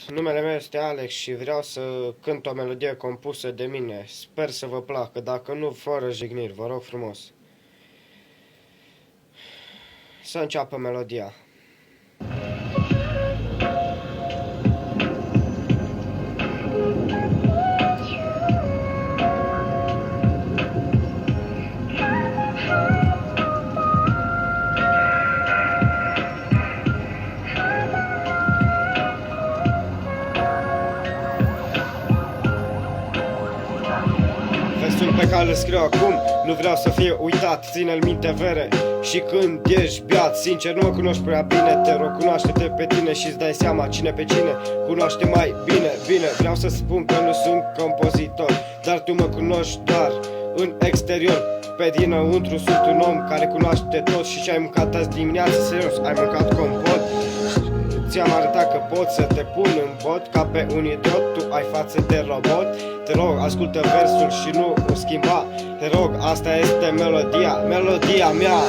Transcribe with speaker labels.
Speaker 1: Numele meu este Alex și vreau să cânt o melodie compusă de mine. Sper să vă placă, dacă nu, fără jigniri, vă rog frumos. Să înceapă melodia. Versul pe care îl scriu acum nu vreau să fie uitat, ține-l minte vere. Și când ești beat, sincer nu mă cunoști prea bine. Te rog, cunoaște-te pe tine și-ți dai seama cine pe cine cunoaște mai bine. Bine, vreau să spun că nu sunt compozitor, dar tu mă cunoști doar în exterior. Pe dinăuntru sunt un om care cunoaște tot. Și ce-ai mâncat azi dimineață, serios, ai mâncat compot? Ți-am arătat că pot să te pun în bot ca pe un idiot, tu ai față de robot. Te rog, ascultă versul și nu o schimba. Te rog, asta este melodia, melodia mea.